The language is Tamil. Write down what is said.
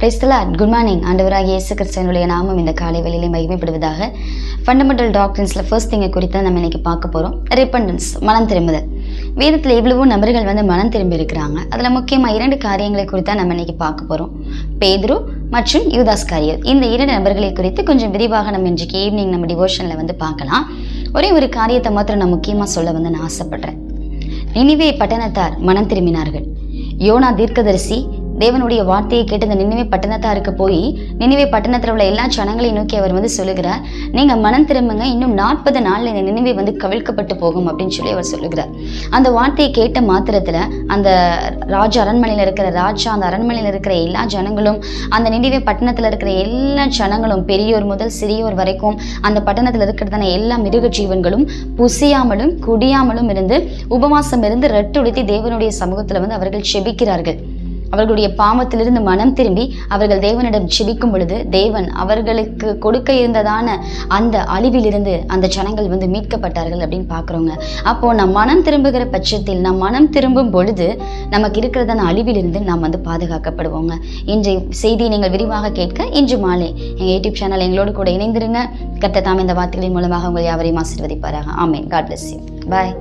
Praise the Lord. Good morning. ஆண்டவராகிய இயேசு கிறிஸ்துவினுடைய நாமம் இந்த காலை வேளையிலே மகிமைப்படுவதாக. ஃபண்டமெண்டல் டாக்ட்ரின்ஸில் ஃபர்ஸ்ட் திங்கை குறித்து நம்ம இன்னைக்கு பார்க்க போகிறோம். ரிப்பண்டன்ஸ், மனம் திரும்புதல். வேதத்தில் எவ்வளவோ நபர்கள் மனம் திரும்பி இருக்கிறாங்க. அதில் முக்கியமாக 2 காரியங்களை குறித்து நம்ம இன்னைக்கு பார்க்க போகிறோம். பேதுரு மற்றும் யூதாஸ்காரியர். இந்த 2 நபர்களை குறித்து கொஞ்சம் விரிவாக நம்ம இன்றைக்கு ஈவினிங் நம்ம டிவோஷனில் பார்க்கலாம். ஒரே ஒரு காரியத்தை மாத்திரம் நான் முக்கியமாக சொல்ல நான் ஆசைப்படுறேன். நினிவே பட்டணத்தார் மனம் திரும்பினார்கள். யோனா தீர்க்கதரிசி தேவனுடைய வார்த்தையை கேட்டு இந்த நினிவே பட்டணத்தாருக்கு போய் நினிவே பட்டணத்தில் உள்ள எல்லா ஜனங்களையும் நோக்கி அவர் சொல்லுகிறார், நீங்க மனம் திரும்புங்க, இன்னும் 40 நாள்ல இந்த நினிவே கவிழ்க்கப்பட்டு போகும் அப்படின்னு சொல்லி அவர் சொல்லுகிறார். அந்த வார்த்தையை கேட்ட மாத்திரத்துல அந்த அரண்மனையில் இருக்கிற அந்த அரண்மனையில் இருக்கிற எல்லா ஜனங்களும், அந்த நினிவே பட்டணத்துல இருக்கிற எல்லா ஜனங்களும், பெரியோர் முதல் சிறியோர் வரைக்கும், அந்த பட்டணத்துல இருக்கிறதான எல்லா மிருக ஜீவன்களும் புசியாமலும் குடியாமலும் இருந்து உபவாசம் இருந்து ரெட்டுடுத்தி தேவனுடைய சமூகத்துல அவர்கள் செபிக்கிறார்கள். அவர்களுடைய பாவத்திலிருந்து மனம் திரும்பி அவர்கள் தேவனிடம் செபிக்கும் பொழுது தேவன் அவர்களுக்கு கொடுக்க இருந்ததான அந்த அழிவிலிருந்து அந்த ஜனங்கள் மீட்கப்பட்டார்கள் அப்படின்னு பார்க்குறோங்க. அப்போ நம் மனம் திரும்புகிற பட்சத்தில், நாம் மனம் திரும்பும் பொழுது நமக்கு இருக்கிறதான அழிவிலிருந்து நாம் பாதுகாக்கப்படுவோங்க. இன்றைய செய்தியை நீங்கள் விரிவாக கேட்க இன்று மாலை எங்கள் யூடியூப் சேனல் எங்களோடு கூட இணைந்திருங்க. கர்த்தர் தாம் இந்த வார்த்தைகளின் மூலமாக உங்கள் யாவரையும் ஆசீர்வதிப்பாராக. ஆமென். God bless you. பாய்.